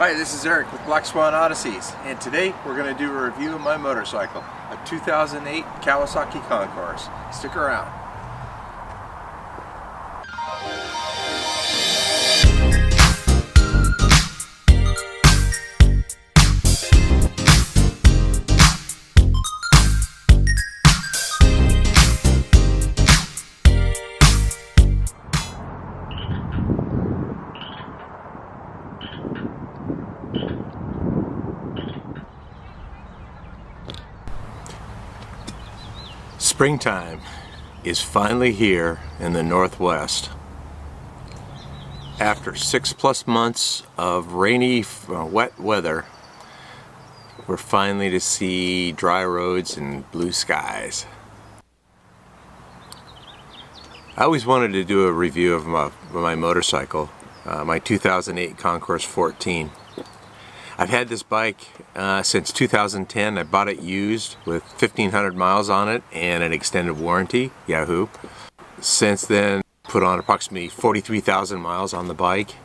Hi, this is Eric with Black Swan Odysseys, and today we're going to do a review of my motorcycle, a 2008 Kawasaki Concours. Stick around. Springtime is finally here in the Northwest. After 6+ months of rainy, wet weather, we're finally to see dry roads and blue skies. I always wanted to do a review of my motorcycle, my 2008 Concours 14. I've had this bike since 2010. I bought it used with 1,500 miles on it and an extended warranty, Yahoo. Since then, put on approximately 43,000 miles on the bike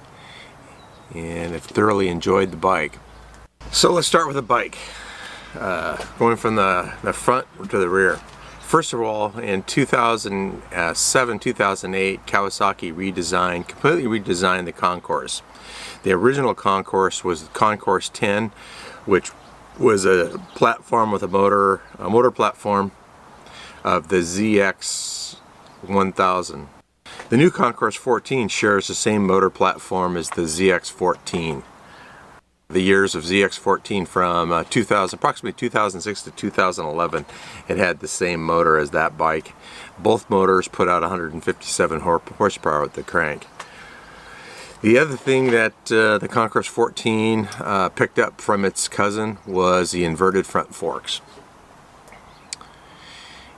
and have thoroughly enjoyed the bike. So let's start with the bike, going from the front to the rear. First of all, in 2007-2008, Kawasaki completely redesigned the Concours. The original Concours was the Concours 10, which was a platform with a motor platform of the ZX 1000. The new Concours 14 shares the same motor platform as the ZX 14. The years of ZX 14 from approximately 2006 to 2011, it had the same motor as that bike. Both motors put out 157 horsepower with the crank. The other thing that the Concours 14 picked up from its cousin was the inverted front forks.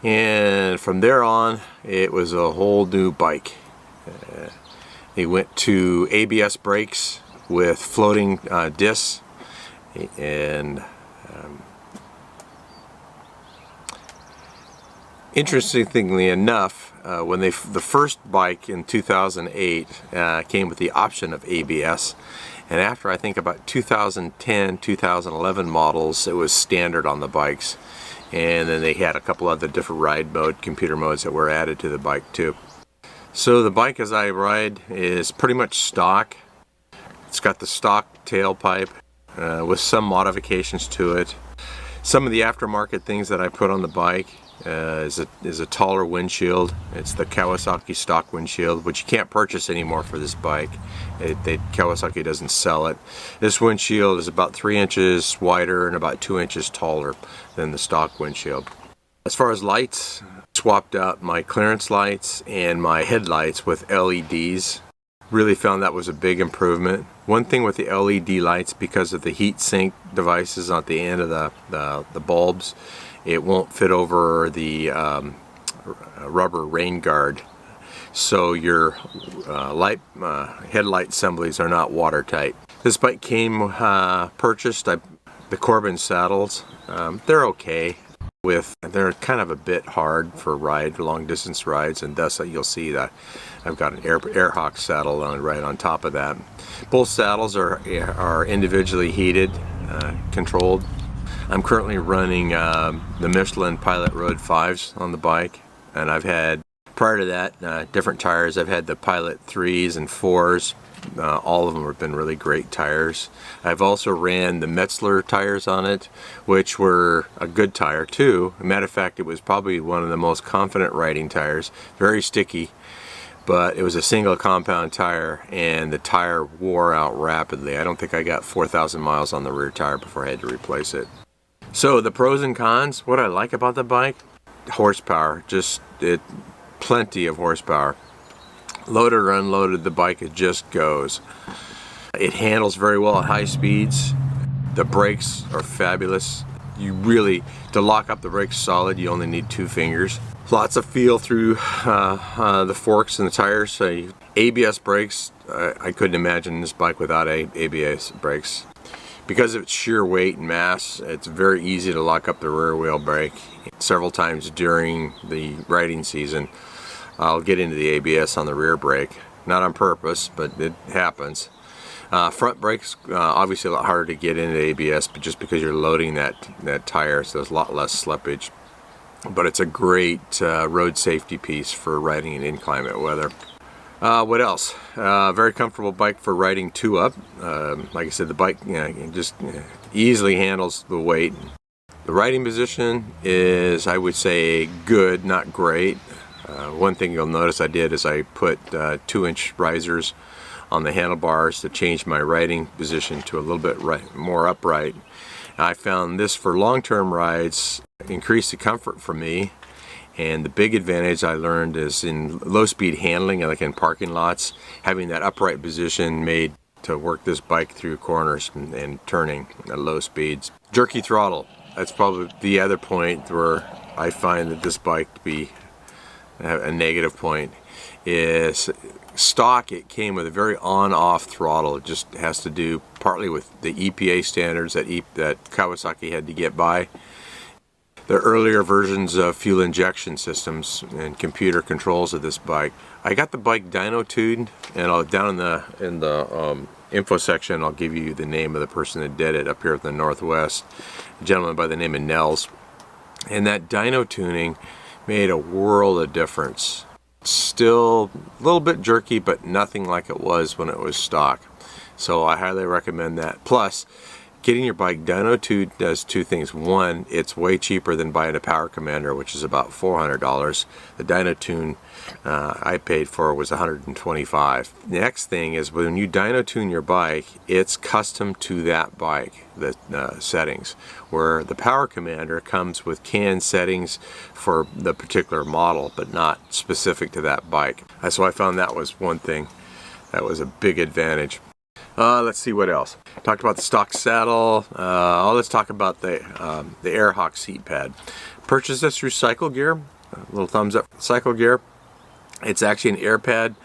And from there on, it was a whole new bike. They went to ABS brakes with floating discs, and interestingly enough, when the first bike in 2008 came with the option of ABS, and after I think about 2010-2011 models, it was standard on the bikes, and then they had a couple other different ride computer modes that were added to the bike too. So the bike as I ride is pretty much stock. It's got the stock tailpipe with some modifications to it. Some of the aftermarket things that I put on the bike is a taller windshield. It's the Kawasaki stock windshield, which you can't purchase anymore for this bike. Kawasaki doesn't sell it. This windshield is about 3 inches wider and about 2 inches taller than the stock windshield. As far as lights, swapped out my clearance lights and my headlights with LEDs. Really found that was a big improvement. One thing with the LED lights, because of the heat sink devices at the end of the bulbs, it won't fit over the rubber rain guard, so your headlight assemblies are not watertight. This bike came purchased the Corbin saddles. They're okay. They're kind of a bit hard for long distance rides, and thus you'll see that I've got an Airhawk saddle right on top of that. Both saddles are individually heated, controlled. I'm currently running the Michelin Pilot Road 5s on the bike, and I've had, prior to that, different tires. I've had the Pilot 3s and 4s. All of them have been really great tires. I've also ran the Metzler tires on it, which were a good tire too. As a matter of fact, it was probably one of the most confident riding tires. Very sticky, but it was a single compound tire, and the tire wore out rapidly. I don't think I got 4,000 miles on the rear tire before I had to replace it. So the pros and cons, what I like about the bike: horsepower, plenty of horsepower. Loaded or unloaded, the bike, it just goes. It handles very well at high speeds. The brakes are fabulous. To lock up the brakes solid, you only need 2 fingers. Lots of feel through the forks and the tires. ABS brakes, I couldn't imagine this bike without ABS brakes. Because of its sheer weight and mass, it's very easy to lock up the rear wheel brake. Several times during the riding season, I'll get into the ABS on the rear brake. Not on purpose, but it happens. Front brakes, obviously a lot harder to get into ABS, but just because you're loading that tire, so there's a lot less slippage. But it's a great road safety piece for riding in inclement weather. What else? Very comfortable bike for riding 2-up. Like I said, the bike just easily handles the weight. The riding position is, I would say, good, not great. One thing you'll notice I did is I put 2-inch risers on the handlebars to change my riding position to a little bit more upright. I found this for long-term rides increased the comfort for me, and the big advantage I learned is in low-speed handling, like in parking lots, having that upright position made to work this bike through corners and turning at low speeds. Jerky throttle, that's probably the other point where I find that this bike to be a negative point. Is stock, it came with a very on-off throttle. It just has to do partly with the EPA standards that Kawasaki had to get by. The earlier versions of fuel injection systems and computer controls of this bike. I got the bike dyno tuned, and down in the info section I'll give you the name of the person that did it up here in the Northwest, a gentleman by the name of Nels. And that dyno tuning made a world of difference. Still a little bit jerky, but nothing like it was when it was stock. So I highly recommend that. Plus, getting your bike dyno tuned does two things. One, it's way cheaper than buying a Power Commander, which is about $400. The dyno tune I paid for was $125. The next thing is when you dyno tune your bike, it's custom to that bike, the settings, where the Power Commander comes with canned settings for the particular model, but not specific to that bike. So I found that was one thing that was a big advantage. Let's see what else. Talked about the stock saddle. Let's talk about the Airhawk seat pad. Purchased this through CycleGear. A little thumbs up for CycleGear. It's actually an air pad.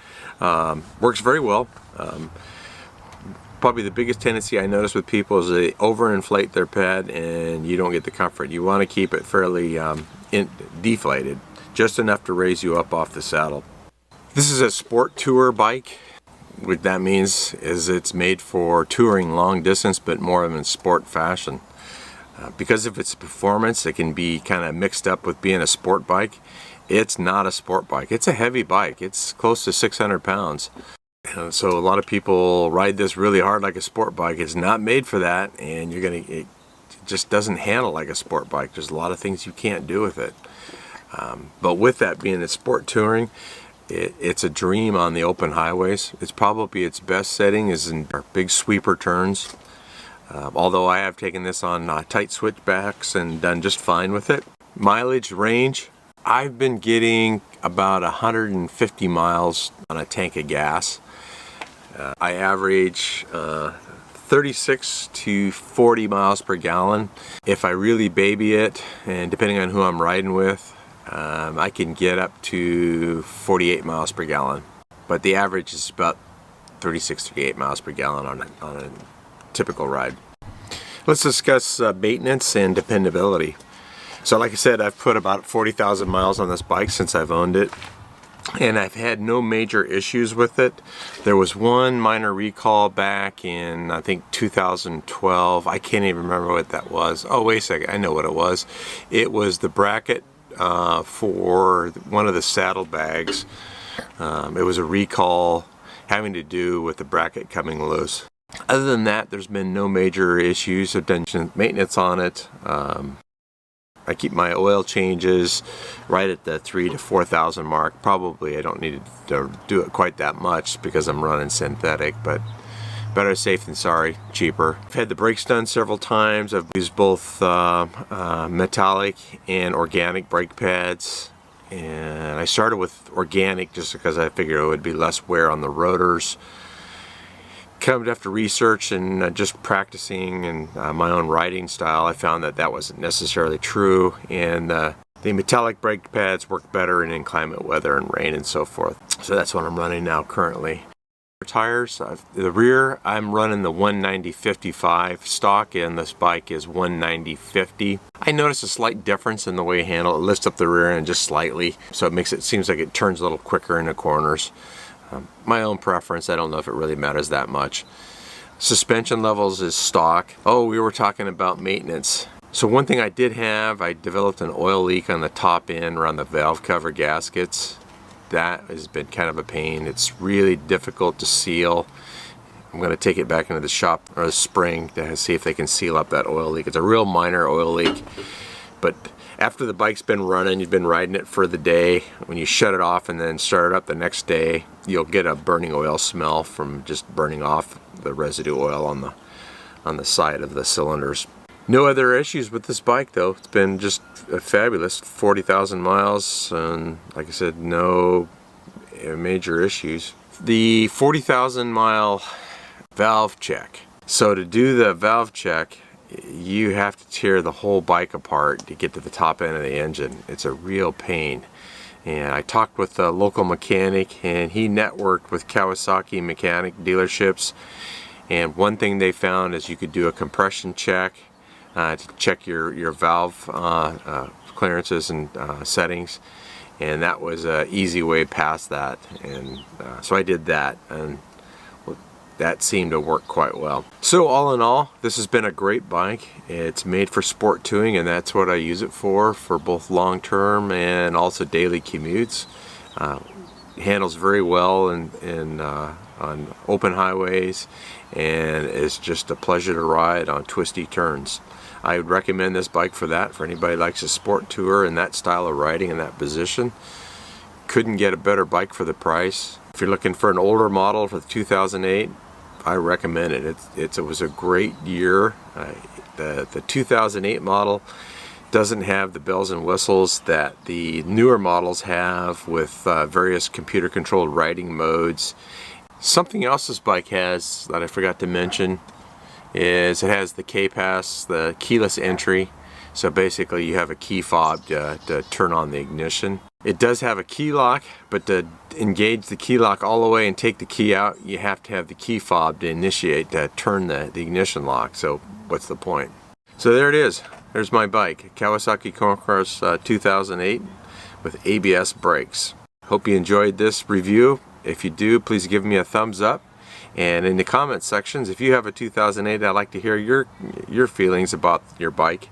Works very well. Probably the biggest tendency I notice with people is they overinflate their pad and you don't get the comfort. You want to keep it fairly deflated, just enough to raise you up off the saddle. This is a sport tour bike. What that means is it's made for touring long distance, but more in sport fashion. Because of its performance, it can be kind of mixed up with being a sport bike. It's not a sport bike. It's a heavy bike. It's close to 600 pounds. So a lot of people ride this really hard like a sport bike. It's not made for that, and it just doesn't handle like a sport bike. There's a lot of things you can't do with it. But with that being a sport touring, it's a dream on the open highways. It's probably its best setting is in big sweeper turns. Although I have taken this on tight switchbacks and done just fine with it. Mileage range, I've been getting about 150 miles on a tank of gas. I average 36 to 40 miles per gallon. If I really baby it, and depending on who I'm riding with, I can get up to 48 miles per gallon. But the average is about 36 to 38 miles per gallon on a typical ride. Let's discuss maintenance and dependability. So like I said, I've put about 40,000 miles on this bike since I've owned it, and I've had no major issues with it. There was one minor recall back in, I think, 2012. I can't even remember what that was. Oh, wait a second, I know what it was. It was the bracket for one of the saddlebags. It was a recall having to do with the bracket coming loose. Other than that, there's been no major issues. I've done maintenance on it. I keep my oil changes right at the 3,000 to 4,000 mark. Probably I don't need to do it quite that much because I'm running synthetic, but better safe than sorry, cheaper. I've had the brakes done several times. I've used both metallic and organic brake pads. And I started with organic just because I figured it would be less wear on the rotors. Come after research and just practicing and my own riding style, I found that wasn't necessarily true, and the metallic brake pads work better in inclement weather and rain and so forth. So that's what I'm running now currently. Tires, the rear, I'm running the 190/55 stock, and this bike is 190/50. I noticed a slight difference in the way you handle it. It lifts up the rear end just slightly, so it seems like it turns a little quicker in the corners. My own preference, I don't know if it really matters that much. Suspension levels is stock. Oh, we were talking about maintenance. So one thing I did have, I developed an oil leak on the top end around the valve cover gaskets. That has been kind of a pain. It's really difficult to seal. I'm going to take it back into the shop or the spring to see if they can seal up that oil leak. It's a real minor oil leak, but after the bike's been running, you've been riding it for the day, when you shut it off and then start it up the next day, you'll get a burning oil smell from just burning off the residue oil on the side of the cylinders. No other issues with this bike though. It's been just a fabulous 40,000 miles, and like I said, no major issues. The 40,000 mile valve check. So to do the valve check, you have to tear the whole bike apart to get to the top end of the engine. It's a real pain. And I talked with a local mechanic, and he networked with Kawasaki mechanic dealerships, and one thing they found is you could do a compression check to check your valve clearances and settings, and that was an easy way past that, and so I did that, and that seemed to work quite well. So all in all, this has been a great bike. It's made for sport touring, and that's what I use it for both long-term and also daily commutes. Handles very well on open highways, and it's just a pleasure to ride on twisty turns. I would recommend this bike for that, for anybody who likes a sport tour and that style of riding in that position. Couldn't get a better bike for the price. If you're looking for an older model for the 2008, I recommend it. It was a great year. The 2008 model doesn't have the bells and whistles that the newer models have with various computer controlled riding modes. Something else this bike has that I forgot to mention is it has the K-Pass, the keyless entry. So basically you have a key fob to turn on the ignition. It does have a key lock, but to engage the key lock all the way and take the key out, you have to have the key fob to initiate, to turn the ignition lock. So what's the point? So there it is. There's my bike, Kawasaki Concours 2008 with ABS brakes. Hope you enjoyed this review. If you do, please give me a thumbs up. And in the comment sections, if you have a 2008, I'd like to hear your feelings about your bike.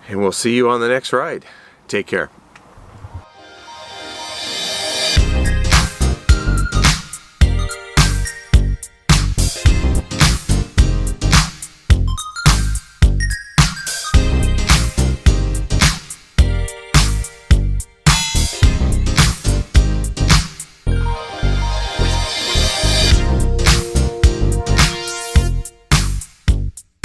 And we'll see you on the next ride. Take care.